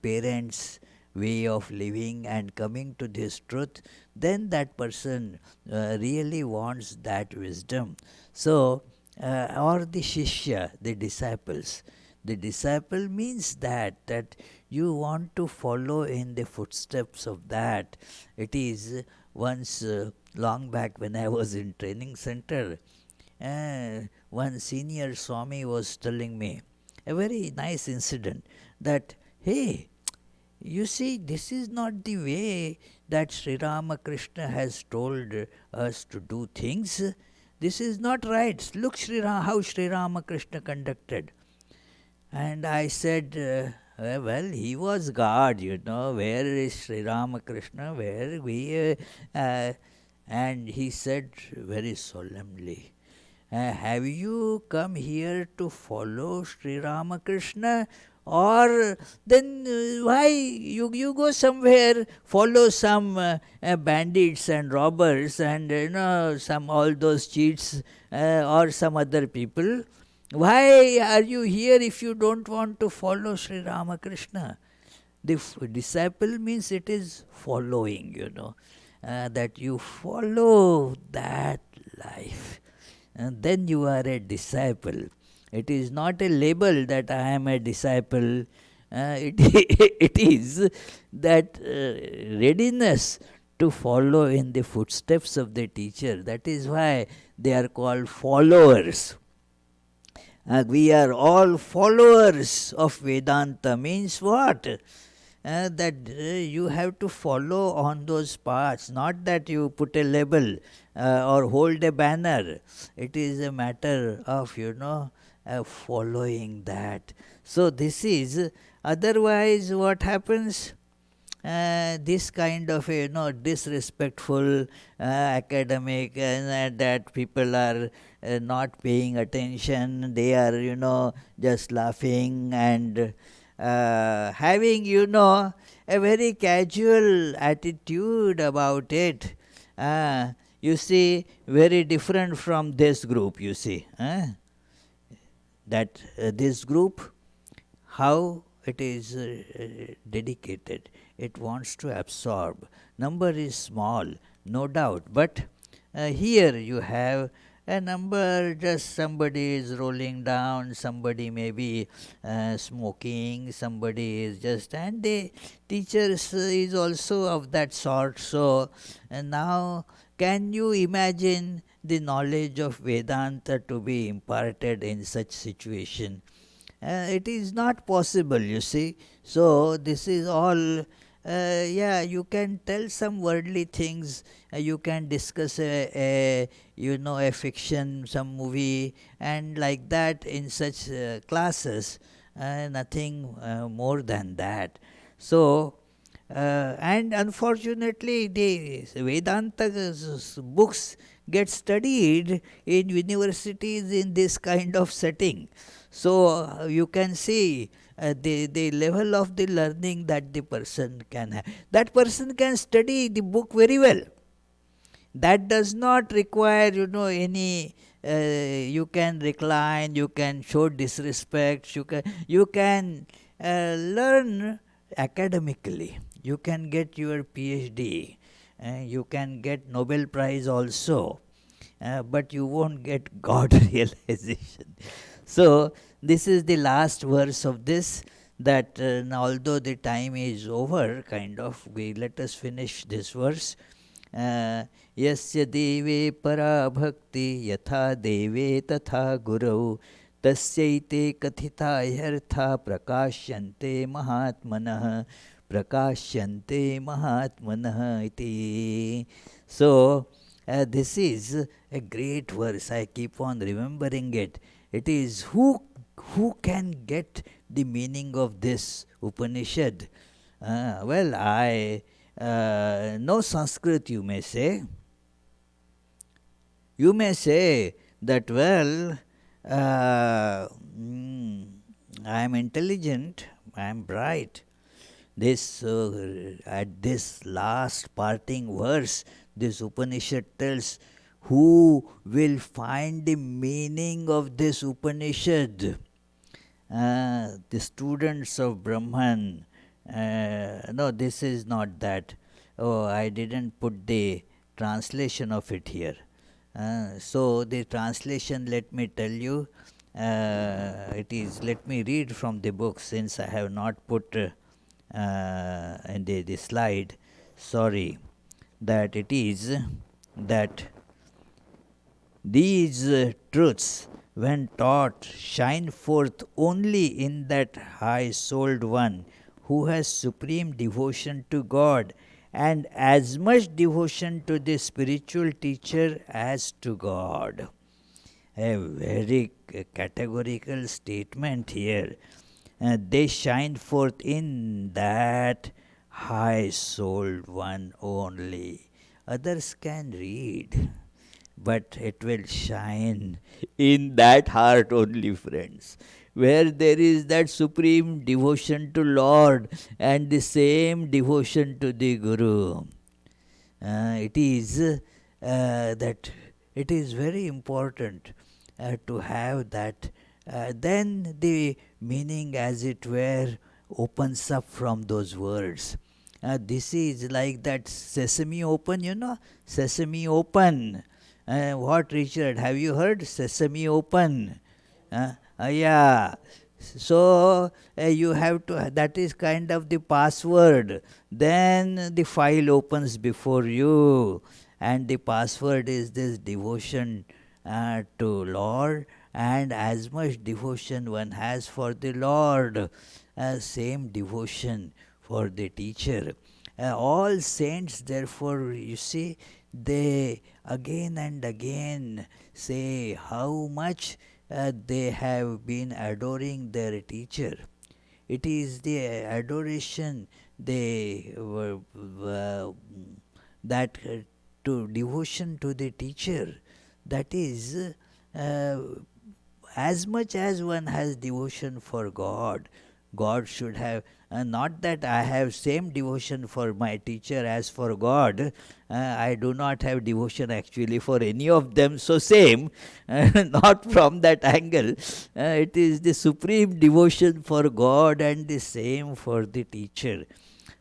parents' way of living and coming to this truth, then that person really wants that wisdom. So, or the shishya, the disciples. The disciple means that you want to follow in the footsteps of that. It is once long back when I was in training center, one senior Swami was telling me a very nice incident that, hey, you see, this is not the way that Sri Ramakrishna has told us to do things. This is not right. Look, how Sri Ramakrishna conducted. And I said, well, he was God, where is Sri Ramakrishna, where we, and he said very solemnly, have you come here to follow Sri Ramakrishna, or then why you go somewhere, follow some bandits and robbers and some all those cheats or some other people? Why are you here if you don't want to follow Sri Ramakrishna? The disciple means it is following, that you follow that life. And then you are a disciple. It is not a label that I am a disciple. It is that readiness to follow in the footsteps of the teacher. That is why they are called followers. We are all followers of Vedanta. Means what? That you have to follow on those paths, not that you put a label or hold a banner. It is a matter of, following that. So this is, otherwise what happens? This kind of disrespectful academic, that people are not paying attention, they are just laughing and having a very casual attitude about it. You see, very different from this group, you see, that this group, how it is dedicated, it wants to absorb. Number is small, no doubt, but here you have a number, just somebody is rolling down, somebody may be smoking, somebody is just, and the teachers is also of that sort. So now can you imagine the knowledge of Vedanta to be imparted in such situation? It is not possible, you see. So this is all, you can tell some worldly things, you can discuss a fiction, some movie, and like that in such classes, nothing more than that. So and unfortunately, the Vedanta books get studied in universities in this kind of setting. So you can see the level of the learning that the person can have. That person can study the book very well. That does not require any. You can recline, you can show disrespect, you can learn academically. You can get your PhD, you can get Nobel Prize also, but you won't get God realization. So this is the last verse of this. That although the time is over, kind of, we let us finish this verse. यस्य देवे परा भक्ति यथा देवे तथा गुरौ तस्यैते कथिता ह्यर्था प्रकाश्यन्ते महात्मनः प्रकाश्यन्ते महात्मनः इति. So this is a great verse. I keep on remembering it. It is who who can get the meaning of this Upanishad? Well, I know Sanskrit, you may say. You may say that, well, I am intelligent, I am bright. This at this last parting verse, this Upanishad tells, who will find the meaning of this Upanishad? The students of Brahman. No, this is not that. Oh, I didn't put the translation of it here. So the translation, let me tell you, it is, let me read from the book since I have not put in the slide, sorry, that it is that these truths, when taught, shine forth only in that high souled one who has supreme devotion to God and as much devotion to the spiritual teacher as to God. A very categorical statement here. They shine forth in that high souled one only. Others can read, but it will shine in that heart only, friends, where there is that supreme devotion to Lord and the same devotion to the Guru. It is that it is very important to have that. Then the meaning, as it were, opens up from those words. This is like that sesame open, sesame open. What, Richard? Have you heard sesame open? Yeah. So you have to, that is kind of the password. Then the file opens before you, and the password is this devotion to Lord, and as much devotion one has for the Lord, same devotion for the teacher. All saints, therefore, you see, they again and again say how much they have been adoring their teacher. It is the adoration they were that to devotion to the teacher, that is as much as one has devotion for God. God should have, not that I have same devotion for my teacher as for God. I do not have devotion actually for any of them, so same, not from that angle. It is the supreme devotion for God and the same for the teacher.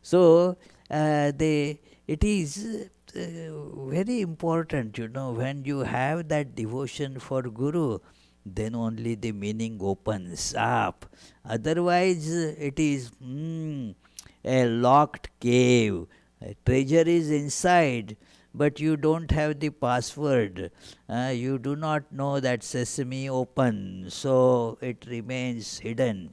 So it is very important, when you have that devotion for Guru, then only the meaning opens up. Otherwise, it is a locked cave. A treasure is inside, but you don't have the password. You do not know that sesame open, so it remains hidden.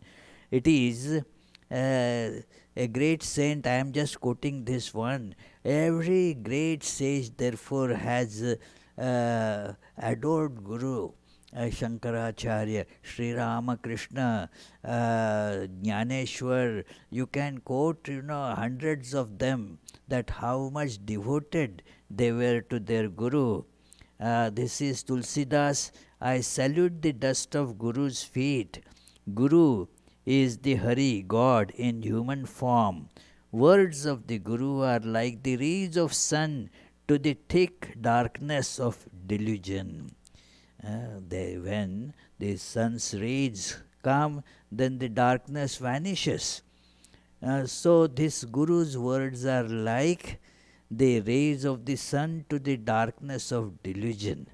It is a great saint. I am just quoting this one. Every great sage, therefore, has adored Guru. Shankaracharya, Sri Ramakrishna, Jnaneshwar, you can quote, hundreds of them, that how much devoted they were to their Guru. This is Tulsidas. I salute the dust of Guru's feet. Guru is the Hari, God in human form. Words of the Guru are like the rays of sun to the thick darkness of delusion. When the sun's rays come, then the darkness vanishes. So this Guru's words are like the rays of the sun to the darkness of delusion.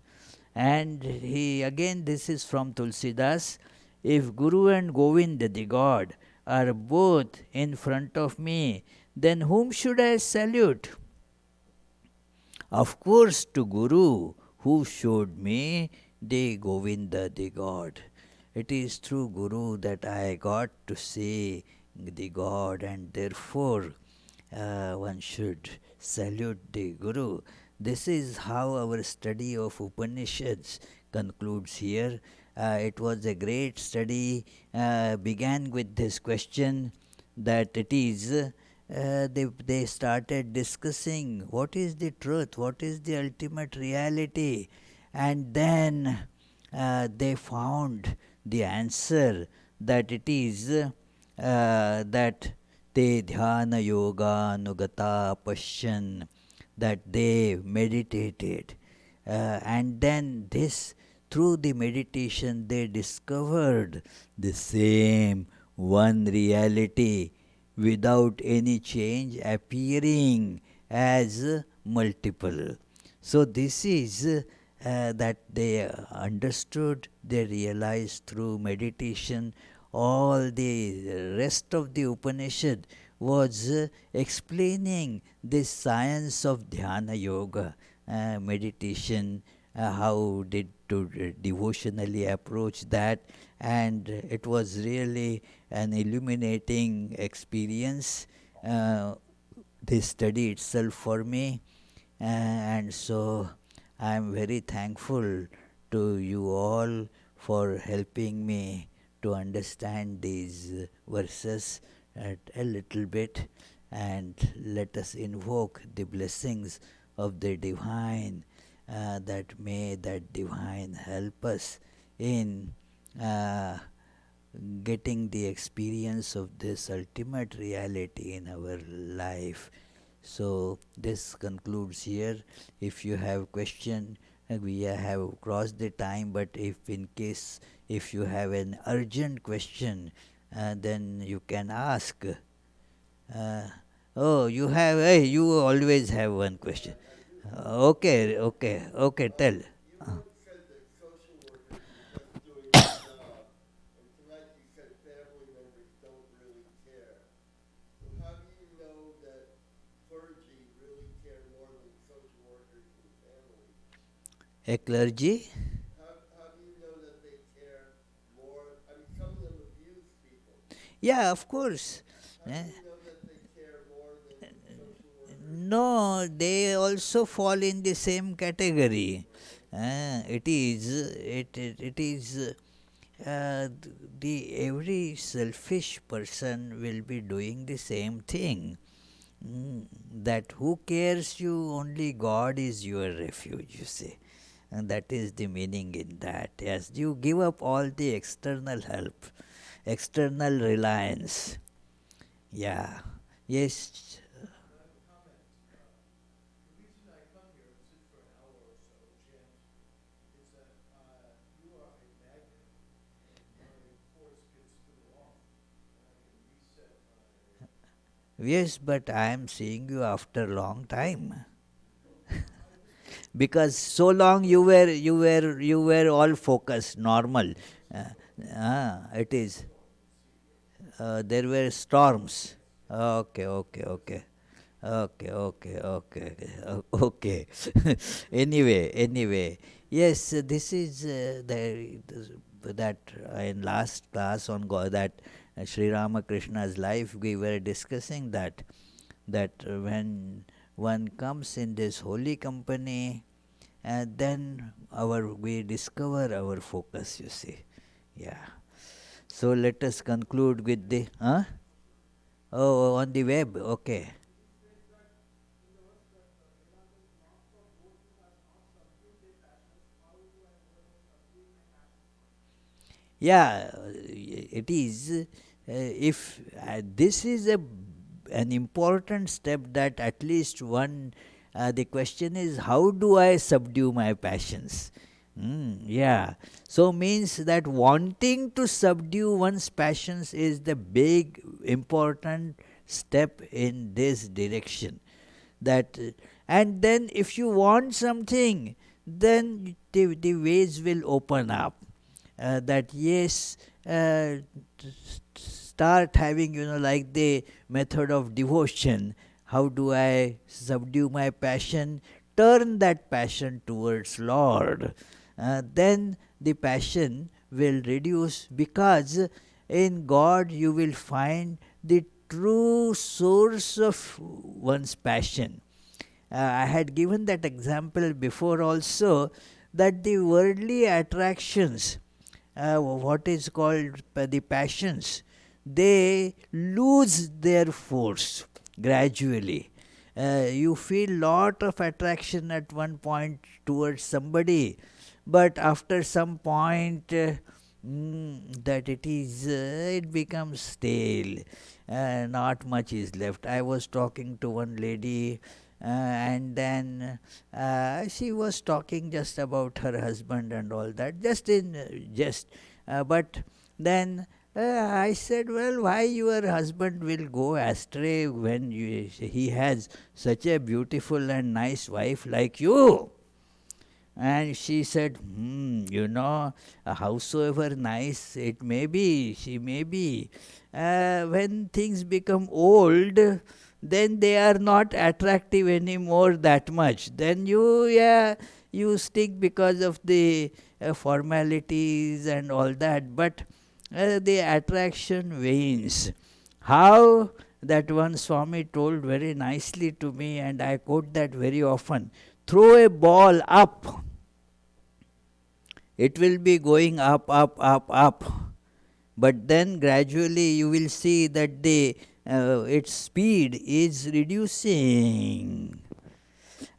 And he again, this is from Tulsidas. If Guru and Govind, the God, are both in front of me, then whom should I salute? Of course, to Guru, who showed me the Govinda, the God. It is through Guru that I got to see the God, and therefore one should salute the Guru. This is how our study of Upanishads concludes here. It was a great study, began with this question that it is, they started discussing what is the truth, what is the ultimate reality, and then they found the answer that it is that te dhyana yoga nugata pashyan, that they meditated, and then this, through the meditation they discovered the same one reality without any change appearing as multiple. So this is that they understood, they realized through meditation. All the rest of the Upanishad was explaining this science of dhyana yoga, meditation, how did to devotionally approach that, and it was really an illuminating experience, this study itself for me. And so I am very thankful to you all for helping me to understand these verses a little bit, and let us invoke the blessings of the divine, that may that divine help us in getting the experience of this ultimate reality in our life. So this concludes here. If you have question, we have crossed the time, but if in case if you have an urgent question, then you can ask. Oh, you have, hey, you always have one question. Okay, okay, okay, tell. Uh, a clergy? Yeah, of course. Eh, No, they also fall in the same category. It is the every selfish person will be doing the same thing. That who cares you, only God is your refuge, you say. And that is the meaning in that. Yes, you give up all the external help, external reliance. Yeah. Yes. Yes, but I am seeing you after a long time. Because so long you were all focused, normal. It is. There were storms. Okay, okay, okay. Okay, okay, okay, okay. Anyway, yes, this is that in last class on God, that Sri Ramakrishna's life, we were discussing that when one comes in this holy company, then we discover our focus. You see, yeah. So let us conclude with the oh, on the web. Okay. Yeah, it is. If this is an important step, that at least one, the question is, how do I subdue my passions? Yeah. So means that wanting to subdue one's passions is the big important step in this direction. That and then if you want something, then the ways will open up, that yes, start having, like the method of devotion. How do I subdue my passion? Turn that passion towards Lord. Then the passion will reduce, because in God you will find the true source of one's passion. I had given that example before also, that the worldly attractions, what is called the passions, they lose their force gradually. You feel lot of attraction at one point towards somebody, but after some point that it becomes stale. Not much is left. I was talking to one lady, and then she was talking just about her husband and all that, just in jest. But then I said, well, why your husband will go astray when he has such a beautiful and nice wife like you? And she said, howsoever nice it may be, she may be, when things become old, then they are not attractive anymore that much. Then you stick because of the formalities and all that, but the attraction wanes. How? That one Swami told very nicely to me, and I quote that very often. Throw a ball up, it will be going up, up, up, up. But then gradually you will see that its speed is reducing.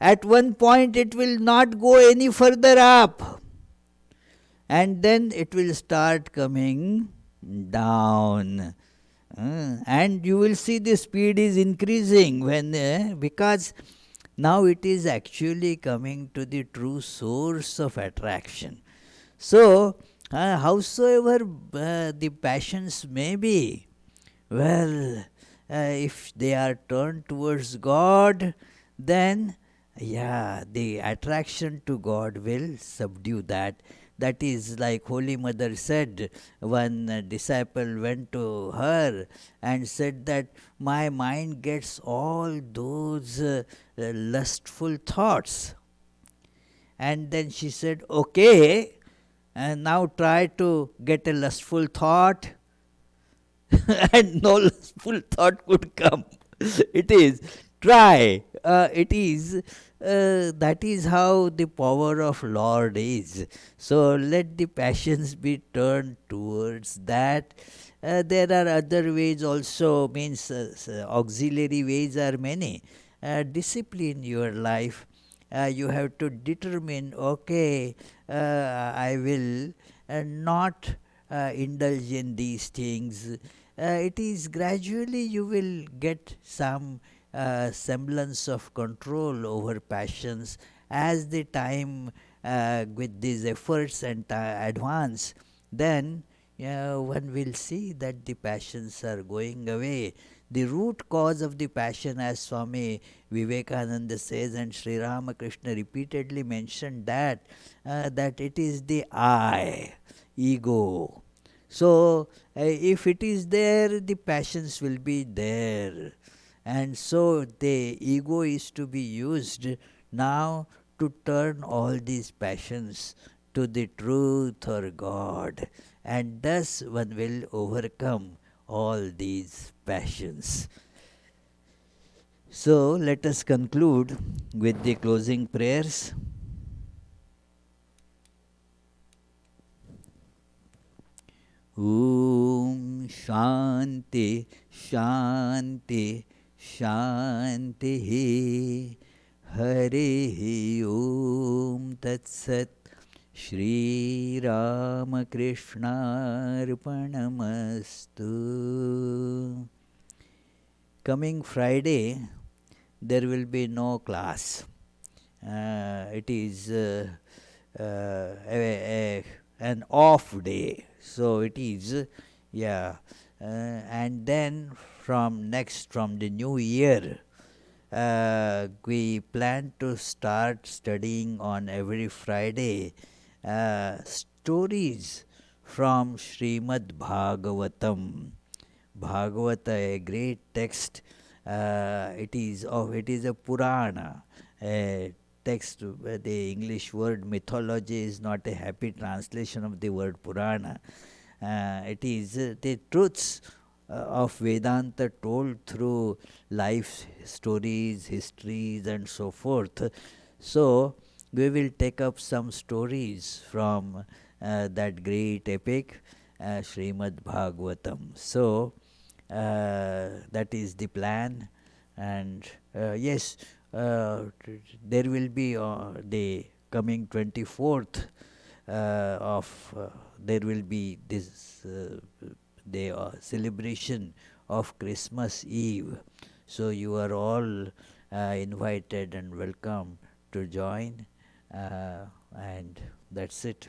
At one point it will not go any further up, and then it will start coming down. And you will see the speed is increasing because now it is actually coming to the true source of attraction. So, howsoever the passions may be, well, if they are turned towards God, then the attraction to God will subdue that. That is like Holy Mother said, one disciple went to her and said that my mind gets all those lustful thoughts. And then she said, okay, and now try to get a lustful thought. And no lustful thought could come. It is try. That is how the power of Lord is. So let the passions be turned towards that. There are other ways also, means auxiliary ways are many. Discipline your life. You have to determine, okay, I will not indulge in these things. It is gradually you will get some semblance of control over passions as the time with these efforts and advance. Then one will see that the passions are going away. The root cause of the passion, as Swami Vivekananda says, and Sri Ramakrishna repeatedly mentioned that it is the I, ego. So, if it is there, the passions will be there. And so, the ego is to be used now to turn all these passions to the truth or God. And thus one will overcome all these passions. So, let us conclude with the closing prayers. Om Shanti Shanti Shanti Hare Om Tat Sat Shri Ramakrishna Arpanamastu. Coming Friday, there will be no class. It is an off day. So it is, and then from the new year, we plan to start studying on every Friday stories from Srimad Bhagavatam. Bhagavata, a great text. It is a Purana. Text, the English word mythology is not a happy translation of the word Purana. It is the truths of Vedanta told through life stories, histories, and so forth. So, we will take up some stories from that great epic, Srimad Bhagavatam. So that is the plan, and yes, there will be the coming 24th of there will be this the celebration of Christmas Eve. So you are all invited and welcome to join, and that's it.